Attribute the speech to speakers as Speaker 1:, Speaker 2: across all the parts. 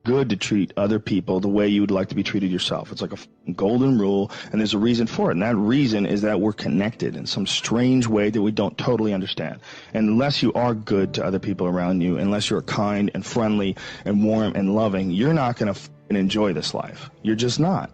Speaker 1: good to treat other people the way you would like to be treated yourself. It's like a golden rule, and there's a reason for it. And that reason is that we're connected in some strange way that we don't totally understand. And unless you are good to other people around you, unless you're kind and friendly and warm and loving, you're not going to enjoy this life. You're just not.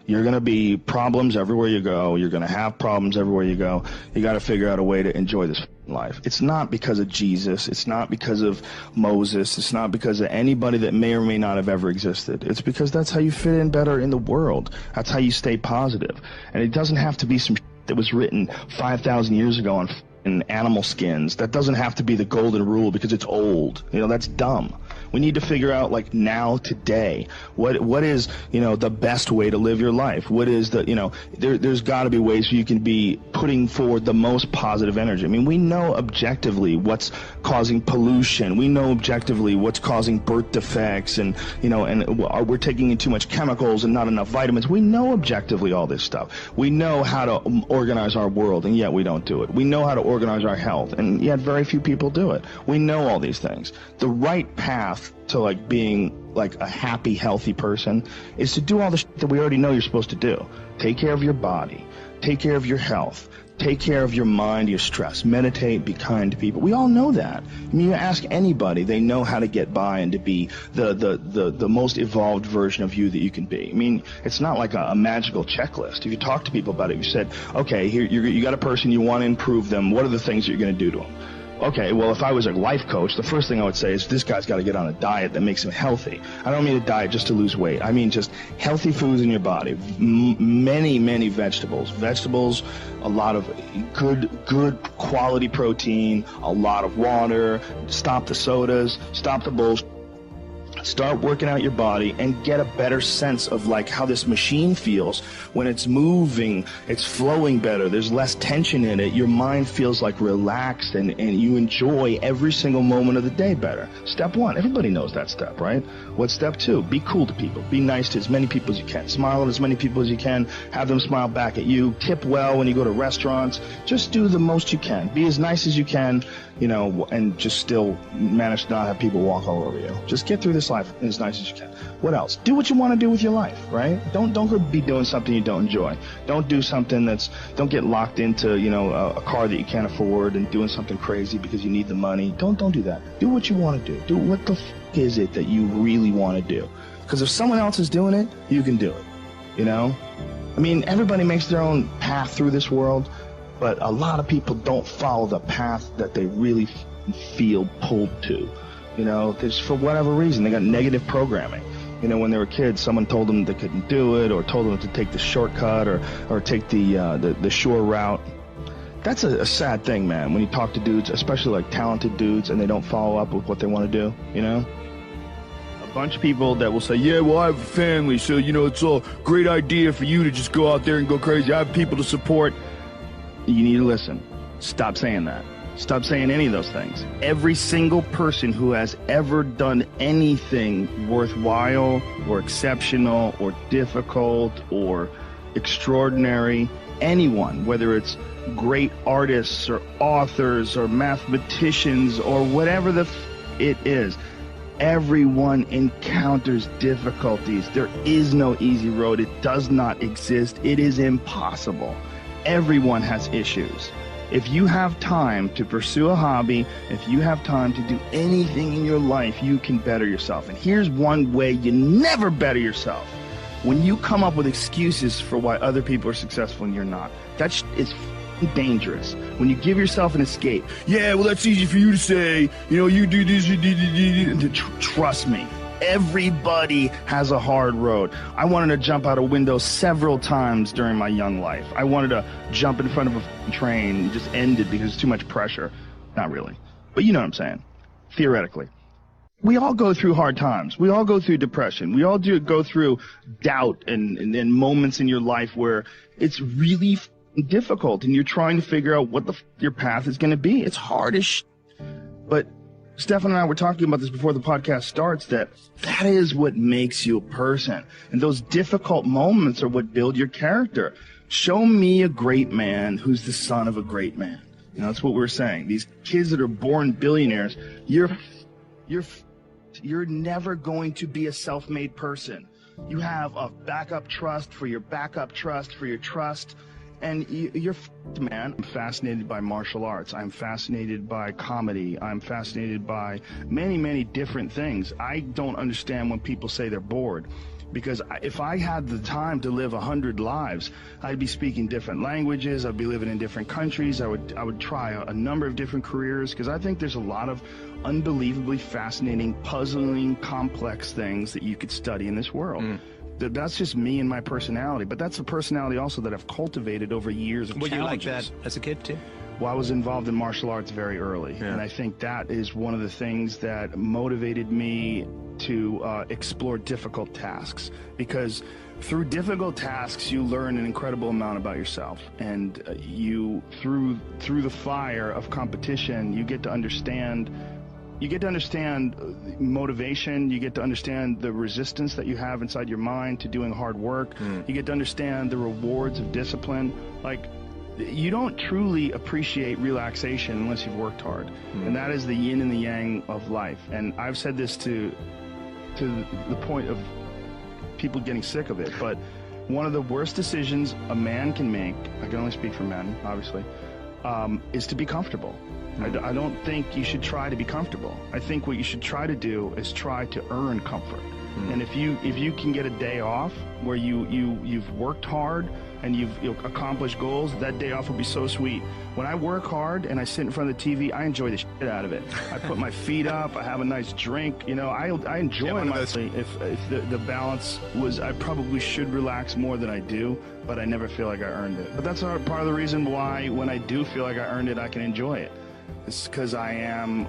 Speaker 1: You're going to be problems everywhere you go. You're going to have problems everywhere you go. You got to figure out a way to enjoy this life. It's not because of Jesus. It's not because of Moses. It's not because of anybody that may or may not have ever existed. It's because that's how you fit in better in the world. That's how you stay positive. And it doesn't have to be some that was written 5,000 years ago on animal skins. That doesn't have to be the golden rule because it's old. You know, that's dumb. We need to figure out, like, now, today, what is, you know, the best way to live your life? What is the, you know, there's got to be ways where you can be putting forward the most positive energy. I mean, we know objectively what's causing pollution. We know objectively what's causing birth defects, and, you know, and we're taking in too much chemicals and not enough vitamins. We know objectively all this stuff. We know how to organize our world, and yet we don't do it. We know how to organize our health, and yet very few people do it. We know all these things. The right path to, like, being like a happy, healthy person is to do all the shit that we already know you're supposed to do. Take care of your body, take care of your health, take care of your mind, your stress, meditate, be kind to people. We all know that. I mean, you ask anybody, they know how to get by and to be the most evolved version of you that you can be. I mean, it's not like a magical checklist. If you talk to people about it, you said, okay, here you got a person, you want to improve them. What are the things that you're going to do to them? Okay, well, if I was a life coach, the first thing I would say is this guy's got to get on a diet that makes him healthy. I don't mean a diet just to lose weight. I mean just healthy foods in your body. Many vegetables. Vegetables, a lot of good quality protein, a lot of water. Stop the sodas, stop the bullshit. Start working out your body and get a better sense of, like, how this machine feels when it's moving, it's flowing better, there's less tension in it, your mind feels like relaxed, and you enjoy every single moment of the day better. Step one, everybody knows that step, right? What's step two? Be cool to people. Be nice to as many people as you can. Smile at as many people as you can. Have them smile back at you. Tip well when you go to restaurants. Just do the most you can. Be as nice as you can, you know, and just still manage to not have people walk all over you. Just get through this life as nice as you can. What else? Do what you want to do with your life, right? Don't go be doing something you don't enjoy. Don't do something don't get locked into, you know, a car that you can't afford and doing something crazy because you need the money. Don't do that. Do what you want to do. Do what the f is it that you really want to do? Because if someone else is doing it, you can do it, you know? I mean, everybody makes their own path through this world, but a lot of people don't follow the path that they really feel pulled to. You know, there's, for whatever reason, they got negative programming. You know, when they were kids, someone told them they couldn't do it, or told them to take the shortcut, or take the shore route. That's a sad thing, man, when you talk to dudes, especially like talented dudes, and they don't follow up with what they want to do, you know? A bunch of people that will say, yeah, well, I have a family, so, you know, it's a great idea for you to just go out there and go crazy. I have people to support. You need to listen. Stop saying that. Stop saying any of those things. Every single person who has ever done anything worthwhile or exceptional or difficult or extraordinary, anyone, whether it's great artists or authors or mathematicians or whatever it is, everyone encounters difficulties. There is no easy road. It does not exist. It is impossible. Everyone has issues. If you have time to pursue a hobby, if you have time to do anything in your life, you can better yourself. And here's one way you never better yourself. When you come up with excuses for why other people are successful and you're not, that is dangerous. When you give yourself an escape, yeah, well, that's easy for you to say, you know, you do this, you do. Trust me. Everybody has a hard road. I wanted to jump out a window several times during my young life. I wanted to jump in front of a train and just end it because it's too much pressure. Not really. But you know what I'm saying. Theoretically. We all go through hard times. We all go through depression. We all go through doubt and moments in your life where it's really difficult and you're trying to figure out what your path is going to be. It's hard as shit. But Stefan and I were talking about this before the podcast starts, that is what makes you a person. And those difficult moments are what build your character. Show me a great man who's the son of a great man. You know, that's what we're saying. These kids that are born billionaires, you're You're never going to be a self-made person. You have a backup trust for your backup trust for your trust, and you're f***ed, man. I'm fascinated by martial arts. I'm fascinated by comedy. I'm fascinated by many, many different things. I don't understand when people say they're bored. Because if I had the time to live 100 lives, I'd be speaking different languages. I'd be living in different countries. I would try a number of different careers, because I think there's a lot of unbelievably fascinating, puzzling, complex things that you could study in this world. That's just me and my personality, but that's a personality also that I've cultivated over years of challenges.
Speaker 2: Were you like that as a kid too?
Speaker 1: Well, I was involved in martial arts very early, and I think that is one of the things that motivated me to explore difficult tasks, because through difficult tasks you learn an incredible amount about yourself, and you through the fire of competition you get to understand motivation. You get to understand the resistance that you have inside your mind to doing hard work. You get to understand the rewards of discipline. Like, you don't truly appreciate relaxation unless you've worked hard. And that is the yin and the yang of life. And I've said this to the point of people getting sick of it, but one of the worst decisions a man can make, I can only speak for men, obviously, is to be comfortable. I don't think you should try to be comfortable. I think what you should try to do is try to earn comfort. And if you can get a day off where you've worked hard and you've accomplished goals, that day off will be so sweet. When I work hard and I sit in front of the TV, I enjoy the shit out of it. I put my feet up, I have a nice drink, you know, I enjoy my sleep. If the balance was, I probably should relax more than I do, but I never feel like I earned it. But that's part of the reason why when I do feel like I earned it, I can enjoy it. It's because I am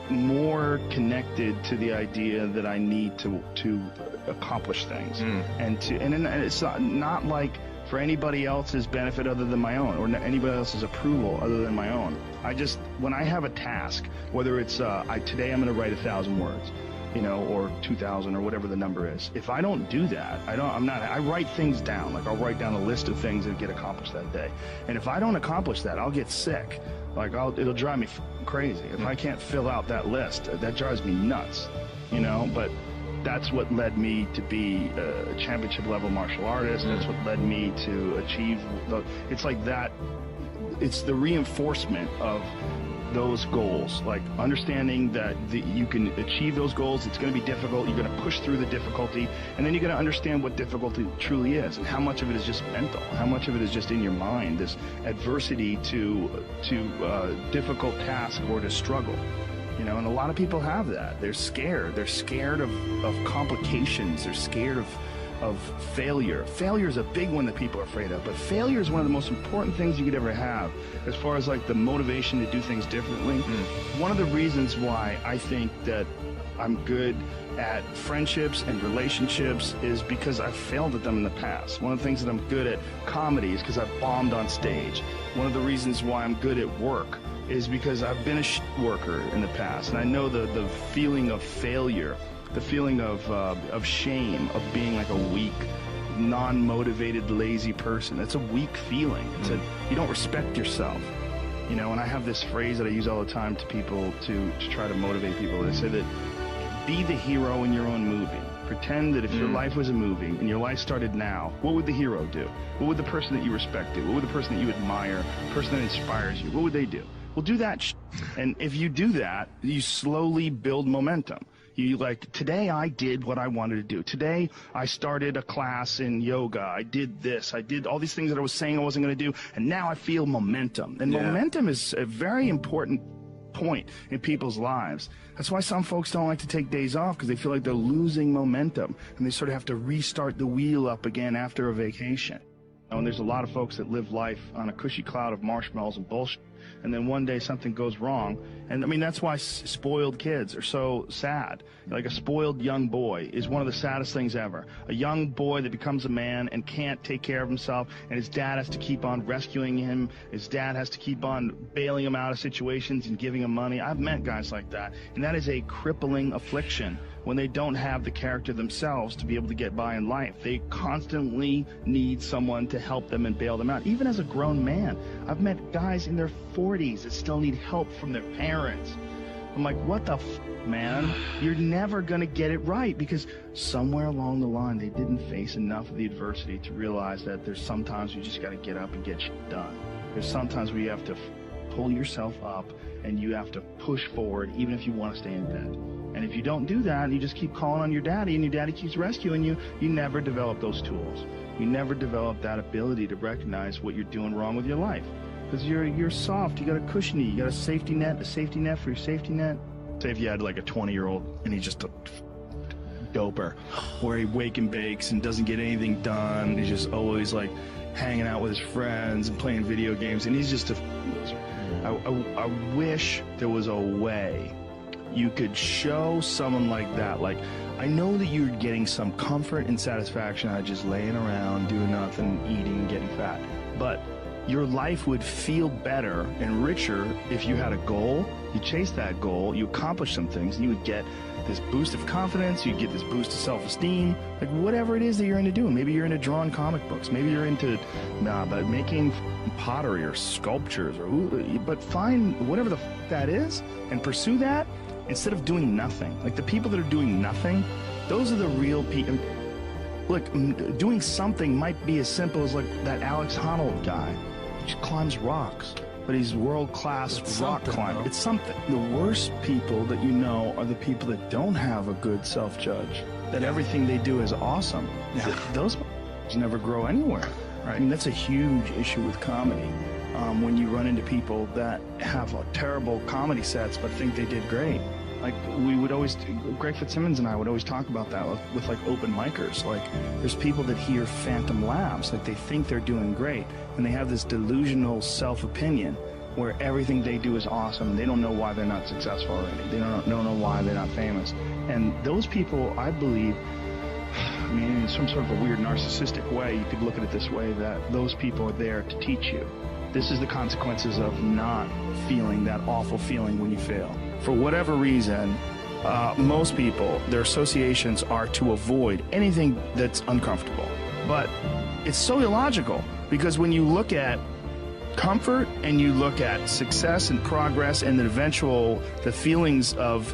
Speaker 1: more connected to the idea that I need to accomplish things, and it's not like for anybody else's benefit other than my own, or anybody else's approval other than my own. When I have a task, whether it's today I'm going to write 1,000 words, you know, or 2,000 or whatever the number is. If I don't do that, I write things down. Like, I'll write down a list of things that get accomplished that day. And if I don't accomplish that, I'll get sick. Like, it'll drive me crazy. If I can't fill out that list, that drives me nuts, you know. But that's what led me to be a championship level martial artist. That's what led me to achieve it's like that. It's the reinforcement of those goals, like understanding that you can achieve those goals. It's going to be difficult. You're going to push through the difficulty, and then you're going to understand what difficulty truly is, and how much of it is just mental, how much of it is just in your mind, this adversity to difficult task or to struggle. You know, and a lot of people have that. They're scared. They're scared of complications. They're scared of failure. Failure is a big one that people are afraid of, but failure is one of the most important things you could ever have as far as like the motivation to do things differently. One of the reasons why I think that I'm good at friendships and relationships is because I've failed at them in the past. One of the things that I'm good at comedy is because I've bombed on stage. One of the reasons why I'm good at work is because I've been a shit worker in the past, and I know the feeling of failure, the feeling of shame, of being like a weak, non-motivated, lazy person. It's a weak feeling. You don't respect yourself, you know. And I have this phrase that I use all the time to people to try to motivate people. They say that be the hero in your own movie. Pretend that if your life was a movie and your life started now, what would the hero do? What would the person that you respect do? What would the person that you admire, the person that inspires you, what would they do? Well, do that and if you do that, you slowly build momentum. You like, today I did what I wanted to do. Today I started a class in yoga. I did this. I did all these things that I was saying I wasn't going to do, and now I feel momentum. And momentum is a very important point in people's lives. That's why some folks don't like to take days off, because they feel like they're losing momentum, and they sort of have to restart the wheel up again after a vacation. And there's a lot of folks that live life on a cushy cloud of marshmallows and bullshit, and then one day something goes wrong. And I mean, that's why spoiled kids are so sad. Like, a spoiled young boy is one of the saddest things ever. A young boy that becomes a man and can't take care of himself, and his dad has to keep on rescuing him. His dad has to keep on bailing him out of situations and giving him money. I've met guys like that, and that is a crippling affliction when they don't have the character themselves to be able to get by in life. They constantly need someone to help them and bail them out. Even as a grown man, I've met guys in their 40s that still need help from their parents. I'm like, what the f? man. You're never going to get it right because somewhere along the line they didn't face enough of the adversity to realize that there's sometimes you just got to get up and get shit done. There's sometimes where you have to pull yourself up and you have to push forward even if you want to stay in bed. And if you don't do that and you just keep calling on your daddy and your daddy keeps rescuing you, you never develop those tools. You never develop that ability to recognize what you're doing wrong with your life. Because you're soft, you got a cushiony, you got a safety net for your safety net. Say if you had like a 20-year-old and he's just a doper, where he wake and bakes and doesn't get anything done, he's just always like hanging out with his friends and playing video games, and he's just a loser. I wish there was a way you could show someone like that, like, I know that you're getting some comfort and satisfaction out of just laying around, doing nothing, eating, and getting fat, but your life would feel better and richer if you had a goal, you chased that goal, you accomplished some things, and you would get this boost of confidence, you'd get this boost of self-esteem, like whatever it is that you're into doing. Maybe you're into drawing comic books, maybe you're into making pottery or sculptures, but find whatever the that is and pursue that instead of doing nothing. Like the people that are doing nothing, those are the real people. Look, doing something might be as simple as like that Alex Honnold guy. He just climbs rocks, but he's world-class rock climber. It's something. The worst people that you know are the people that don't have a good self-judge, that everything they do is awesome. Those never grow anywhere. Right? I mean, that's a huge issue with comedy. When you run into people that have terrible comedy sets but think they did great. Like we would always, Greg Fitzsimmons and I would always talk about that with like open micers. Like there's people that hear phantom laughs, like they think they're doing great, and they have this delusional self-opinion where everything they do is awesome. They don't know why they're not successful already. They don't know why they're not famous. And those people, I believe, I mean, in some sort of a weird narcissistic way, you could look at it this way, that those people are there to teach you. This is the consequences of not feeling that awful feeling when you fail. For whatever reason, most people, their associations are to avoid anything that's uncomfortable. But it's so illogical, because when you look at comfort and you look at success and progress and the feelings of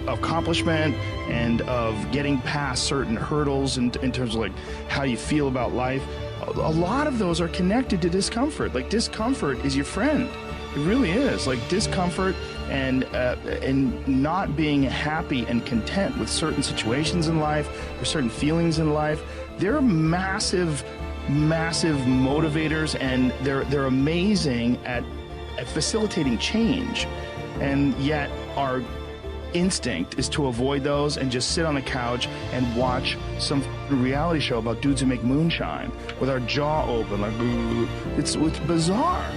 Speaker 1: accomplishment and of getting past certain hurdles in terms of like how you feel about life, a lot of those are connected to discomfort. Like discomfort is your friend. It really is. Like discomfort and not being happy and content with certain situations in life or certain feelings in life, they're massive motivators, and they're amazing at facilitating change. And yet our instinct is to avoid those and just sit on the couch and watch some reality show about dudes who make moonshine with our jaw open, like it's bizarre.